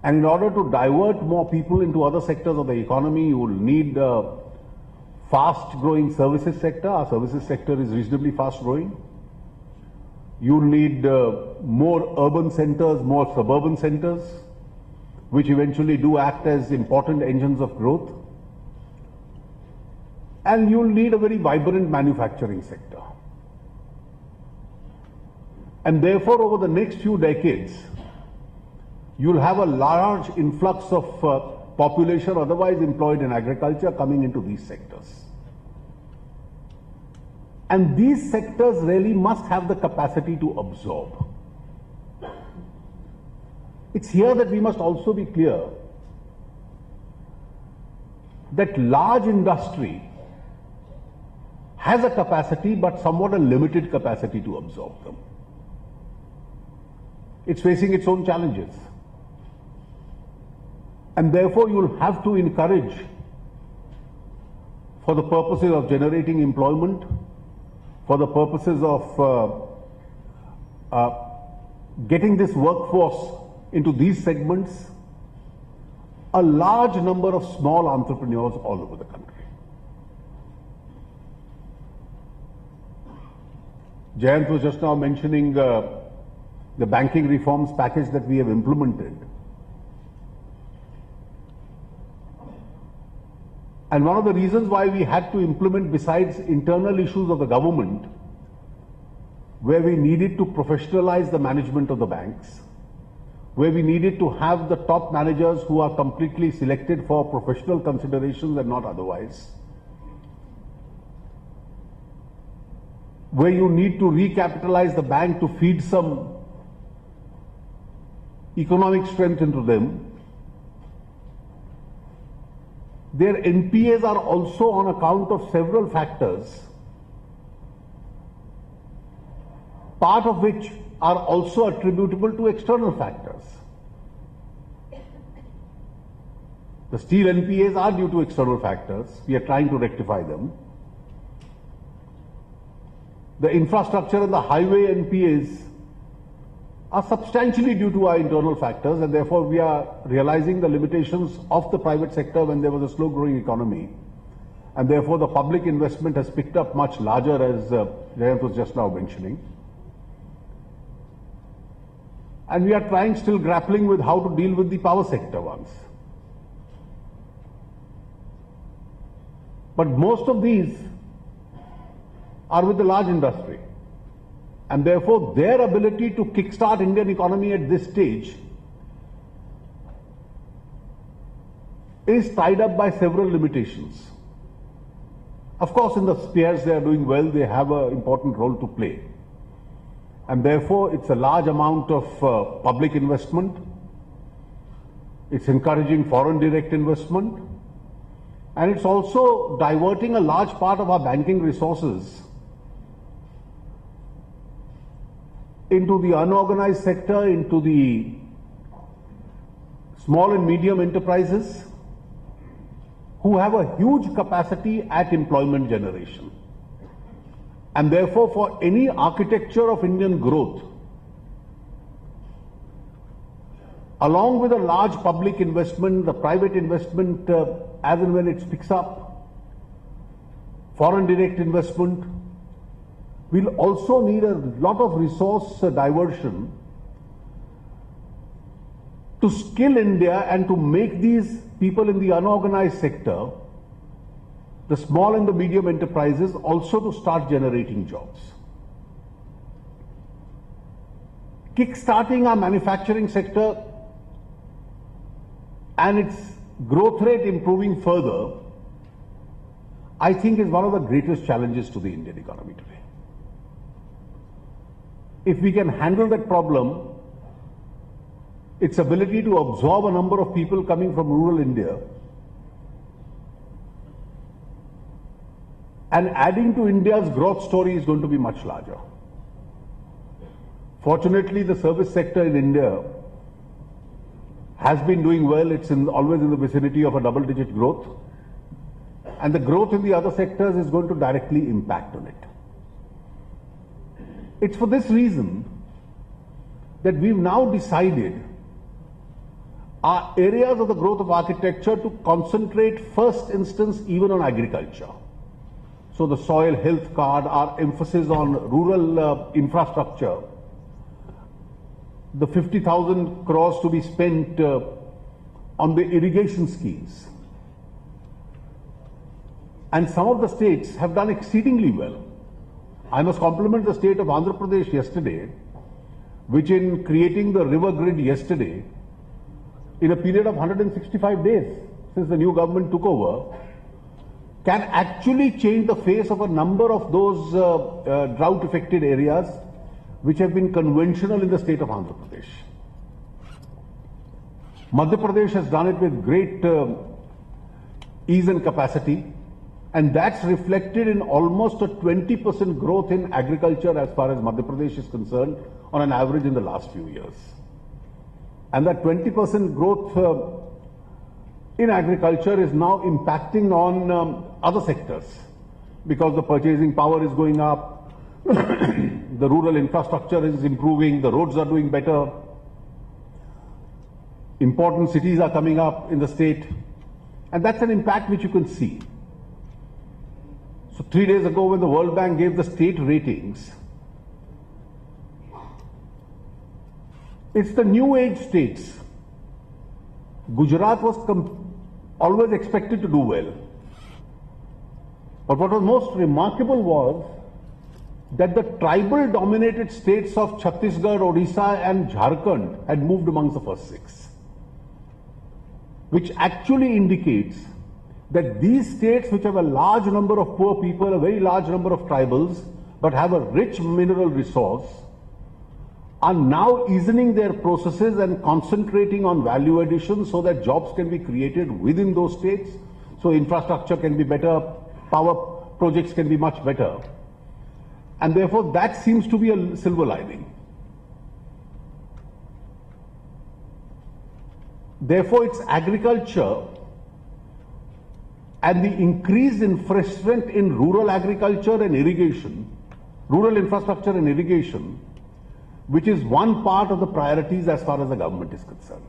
And in order to divert more people into other sectors of the economy, you will need a fast-growing services sector. Our services sector is reasonably fast-growing. You need more urban centers, more suburban centers, which eventually do act as important engines of growth. And you'll need a very vibrant manufacturing sector. And therefore, over the next few decades, you'll have a large influx of population otherwise employed in agriculture coming into these sectors. And these sectors really must have the capacity to absorb. It's here that we must also be clear that large industry has a capacity but somewhat a limited capacity to absorb them. It's facing its own challenges. And therefore you'll have to encourage, for the purposes of generating employment, for the purposes of getting this workforce into these segments, a large number of small entrepreneurs all over the country. Jayant was just now mentioning the banking reforms package that we have implemented. And one of the reasons why we had to implement, besides internal issues of the government, where we needed to professionalize the management of the banks, where we needed to have the top managers who are completely selected for professional considerations and not otherwise, where you need to recapitalize the bank to feed some economic strength into them. Their NPAs are also on account of several factors, part of which are also attributable to external factors. The steel NPAs are due to external factors. We are trying to rectify them. The infrastructure and the highway NPAs are substantially due to our internal factors, and therefore we are realizing the limitations of the private sector when there was a slow growing economy, and therefore the public investment has picked up much larger, as Jayant was just now mentioning. And we are trying, still grappling with how to deal with the power sector once. But most of these are with the large industry. And therefore, their ability to kickstart Indian economy at this stage is tied up by several limitations. Of course, in the spheres they are doing well, they have an important role to play. And therefore, it's a large amount of public investment. It's encouraging foreign direct investment. And it's also diverting a large part of our banking resources into the unorganized sector, into the small and medium enterprises who have a huge capacity at employment generation. And therefore, for any architecture of Indian growth, along with a large public investment, the private investment as and when it picks up, foreign direct investment, we'll also need a lot of resource diversion to skill India and to make these people in the unorganized sector, the small and the medium enterprises, also to start generating jobs. Kickstarting our manufacturing sector and its growth rate improving further, I think, is one of the greatest challenges to the Indian economy today. If we can handle that problem, its ability to absorb a number of people coming from rural India and adding to India's growth story is going to be much larger. Fortunately, the service sector in India has been doing well. It's always in the vicinity of a double-digit growth. And the growth in the other sectors is going to directly impact on it. It's for this reason that we've now decided our areas of the growth of architecture to concentrate first instance even on agriculture. So the soil health card, our emphasis on rural infrastructure, the 50,000 crores to be spent on the irrigation schemes. And some of the states have done exceedingly well. I must compliment the state of Andhra Pradesh yesterday, which in creating the river grid yesterday, in a period of 165 days since the new government took over, can actually change the face of a number of those drought affected areas which have been conventional in the state of Andhra Pradesh. Madhya Pradesh has done it with great ease and capacity, and that's reflected in almost a 20% growth in agriculture as far as Madhya Pradesh is concerned on an average in the last few years. And that 20% growth in agriculture is now impacting on other sectors because the purchasing power is going up, the rural infrastructure is improving, the roads are doing better, important cities are coming up in the state, and that's an impact which you can see. So 3 days ago when the World Bank gave the state ratings, it's the new age states. Gujarat was always expected to do well. But what was most remarkable was that the tribal dominated states of Chhattisgarh, Odisha and Jharkhand had moved amongst the first 6. Which actually indicates that these states which have a large number of poor people, a very large number of tribals, but have a rich mineral resource, are now easing their processes and concentrating on value addition so that jobs can be created within those states, so infrastructure can be better, power projects can be much better. And therefore that seems to be a silver lining. Therefore it's agriculture and the increased investment in rural agriculture and irrigation, rural infrastructure and irrigation, which is one part of the priorities as far as the government is concerned.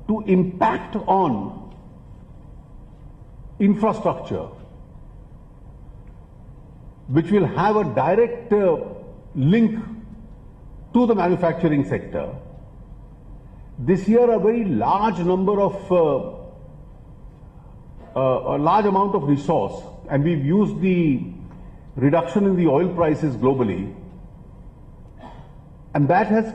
To impact on infrastructure, which will have a direct link to the manufacturing sector, this year a very large number of a large amount of resource, and we've used the reduction in the oil prices globally, and that has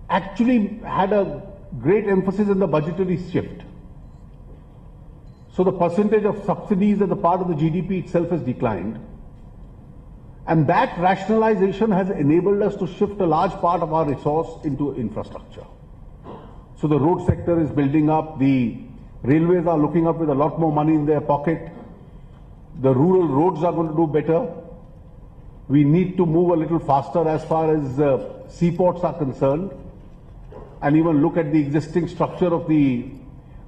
actually had a great emphasis in the budgetary shift. So the percentage of subsidies as a part of the GDP itself has declined, and that rationalization has enabled us to shift a large part of our resource into infrastructure. So the road sector is building up, the railways are looking up with a lot more money in their pocket, the rural roads are going to do better. We need to move a little faster as far as seaports are concerned, and even look at the existing structure of the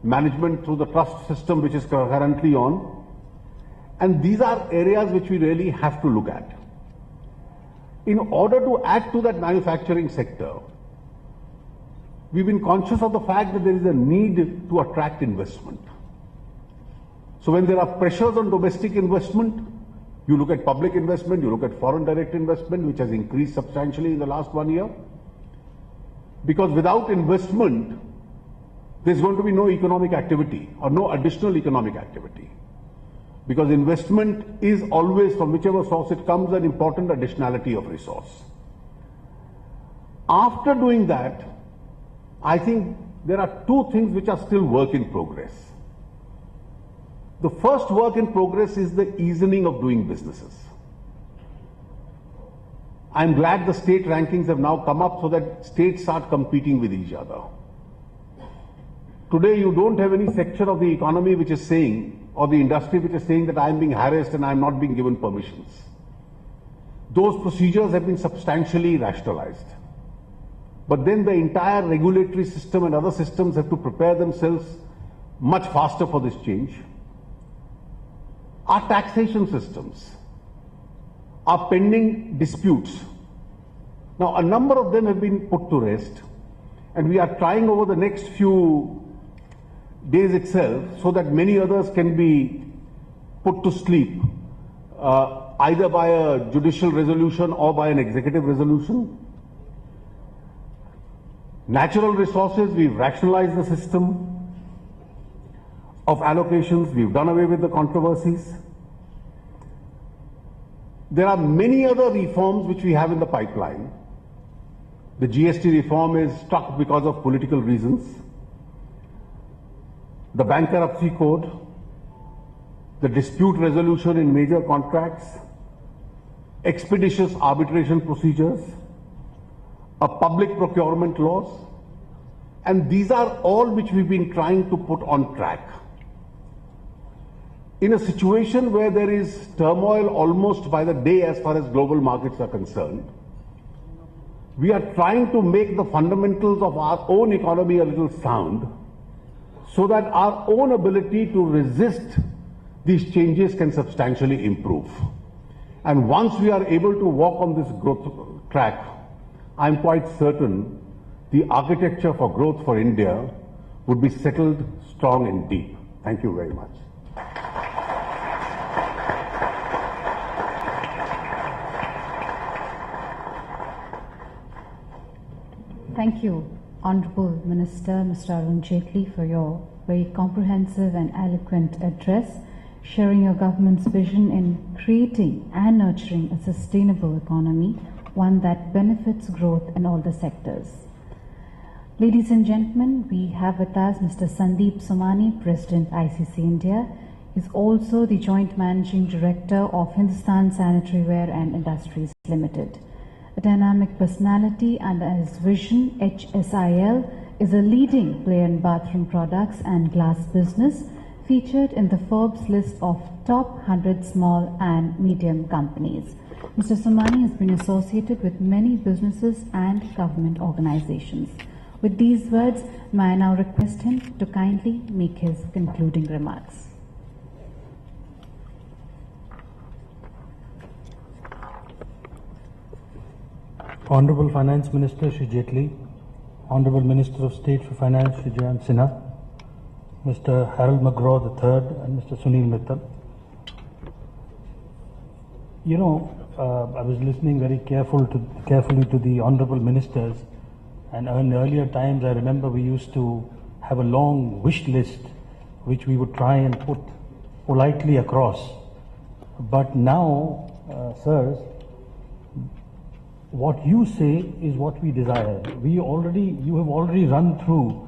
management through the trust system which is currently on. And these are areas which we really have to look at. In order to add to that manufacturing sector, we've been conscious of the fact that there is a need to attract investment. So when there are pressures on domestic investment, you look at public investment, you look at foreign direct investment, which has increased substantially in the last 1 year. Because without investment, there's going to be no economic activity or no additional economic activity. Because investment is always, from whichever source it comes, an important additionality of resource. After doing that, I think there are two things which are still work in progress. The first work in progress is the easing of doing businesses. I'm glad the state rankings have now come up so that states start competing with each other. Today you don't have any section of the economy which is saying, or the industry which is saying that I'm being harassed and I'm not being given permissions. Those procedures have been substantially rationalized. But then the entire regulatory system and other systems have to prepare themselves much faster for this change. Our taxation systems, our pending disputes. Now, a number of them have been put to rest, and we are trying over the next few days itself so that many others can be put to sleep, either by a judicial resolution or by an executive resolution. Natural resources, we've rationalized the system of allocations, we've done away with the controversies. There are many other reforms which we have in the pipeline. The GST reform is stuck because of political reasons. The bankruptcy code, the dispute resolution in major contracts, expeditious arbitration procedures, a public procurement laws, and these are all which we've been trying to put on track. In a situation where there is turmoil almost by the day as far as global markets are concerned, we are trying to make the fundamentals of our own economy a little sound so that our own ability to resist these changes can substantially improve. And once we are able to walk on this growth track, I'm quite certain the architecture for growth for India would be settled strong and deep. Thank you very much. Thank you, Honorable Minister Mr. Arun Jaitley, for your very comprehensive and eloquent address, sharing your government's vision in creating and nurturing a sustainable economy, one that benefits growth in all the sectors. Ladies and gentlemen, we have with us Mr. Sandeep Somani, President ICC India. He is also the Joint Managing Director of Hindustan Sanitary Ware and Industries Limited. A dynamic personality, and his vision, HSIL, is a leading player in bathroom products and glass business, featured in the Forbes list of top 100 small and medium companies. Mr. Somani has been associated with many businesses and government organizations. With these words, may I now request him to kindly make his concluding remarks. Honorable Finance Minister Shri Jaitley, Honorable Minister of State for Finance Shri Jayant Sinha, Mr. Harold McGraw III and Mr. Sunil Mittal. You know, I was listening very carefully to the Honorable Ministers, and in earlier times I remember we used to have a long wish list which we would try and put politely across. But now, sirs, what you say is what we desire. You have already run through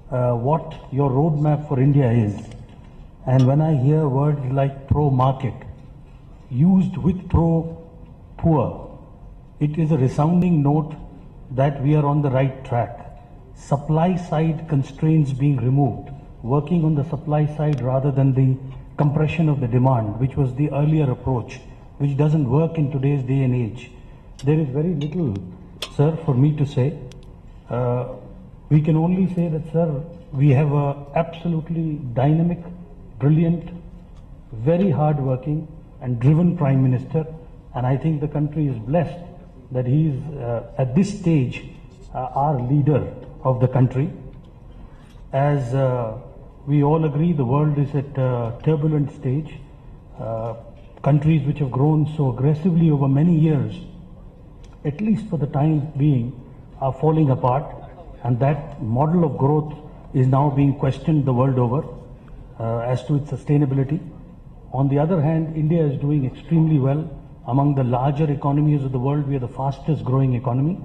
what your roadmap for India is. And when I hear words like pro-market used with pro-poor, it is a resounding note that we are on the right track. Supply side constraints being removed, working on the supply side rather than the compression of the demand, which was the earlier approach, which doesn't work in today's day and age. There is very little, sir, for me to say. We can only say that, sir, we have a absolutely dynamic, brilliant, very hard-working and driven Prime Minister, and I think the country is blessed that he is, at this stage, our leader of the country. As we all agree, the world is at a turbulent stage. Countries which have grown so aggressively over many years, at least for the time being, are falling apart, and that model of growth is now being questioned the world over as to its sustainability. On the other hand, India is doing extremely well. Among the larger economies of the world, we are the fastest growing economy,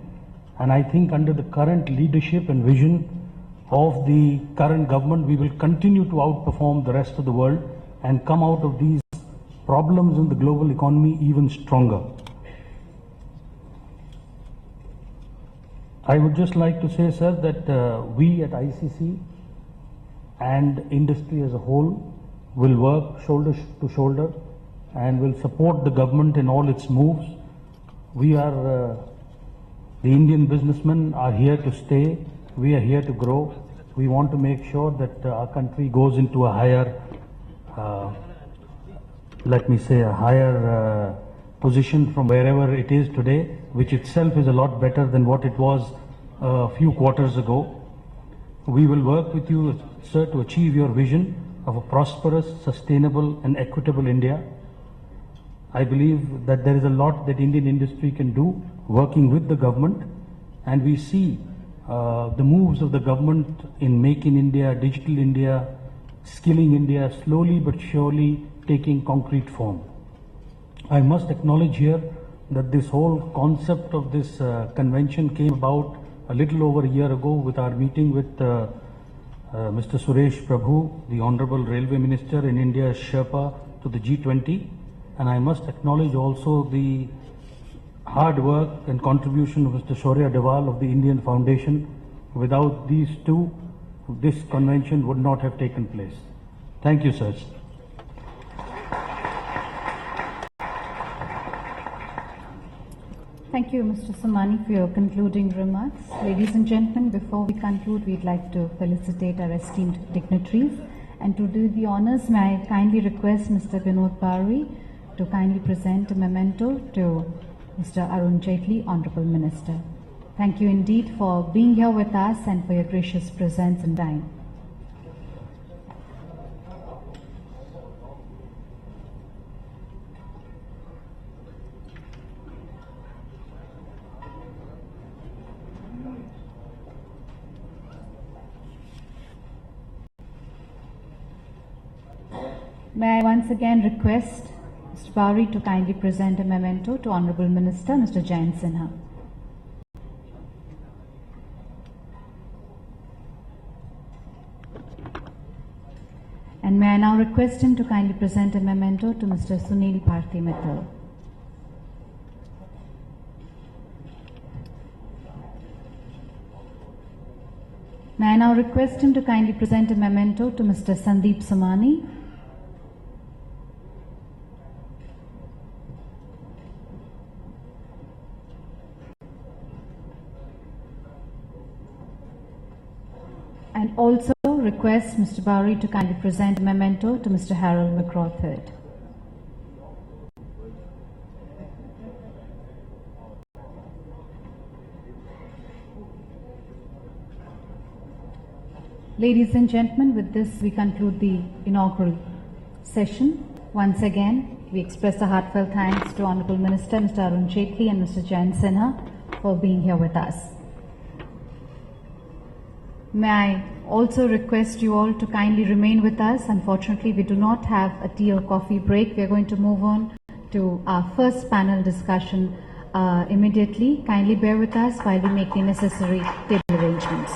and I think under the current leadership and vision of the current government, we will continue to outperform the rest of the world and come out of these problems in the global economy even stronger. I would just like to say, sir, that we at ICC and industry as a whole will work shoulder to shoulder and will support the government in all its moves. We are, the Indian businessmen are here to stay. We are here to grow. We want to make sure that our country goes into a higher, let me say, a higher position from wherever it is today, which itself is a lot better than what it was a few quarters ago. We will work with you, sir, to achieve your vision of a prosperous, sustainable and equitable India. I believe that there is a lot that Indian industry can do working with the government, and we see the moves of the government in Make in India, Digital India, Skilling India, slowly but surely taking concrete form. I must acknowledge here that this whole concept of this convention came about a little over a year ago with our meeting with Mr. Suresh Prabhu, the Honorable Railway Minister and India's Sherpa to the G20. And I must acknowledge also the hard work and contribution of Mr. Shaurya Dewal of the Indian Foundation. Without these two, this convention would not have taken place. Thank you, sirs. Thank you, Mr. Somani, for your concluding remarks. Ladies and gentlemen, before we conclude, we'd like to felicitate our esteemed dignitaries. And to do the honors, may I kindly request Mr. Vinod Bharti to kindly present a memento to Mr. Arun Jaitley, Honorable Minister. Thank you indeed for being here with us and for your gracious presence and time. May I once again request Mr. Bharti to kindly present a memento to Honorable Minister Mr. Jayant Sinha. And may I now request him to kindly present a memento to Mr. Sunil Bharti Mittal. May I now request him to kindly present a memento to Mr. Sandeep Somani. And also request Mr. Bharti to kindly present a memento to Mr. Harold McGraw III. Ladies and gentlemen, with this we conclude the inaugural session. Once again, we express a heartfelt thanks to Honorable Minister Mr. Arun Jaitley and Mr. Jayant Sinha for being here with us. May I also request you all to kindly remain with us. Unfortunately, we do not have a tea or coffee break. We are going to move on to our first panel discussion immediately. Kindly bear with us while we make the necessary table arrangements.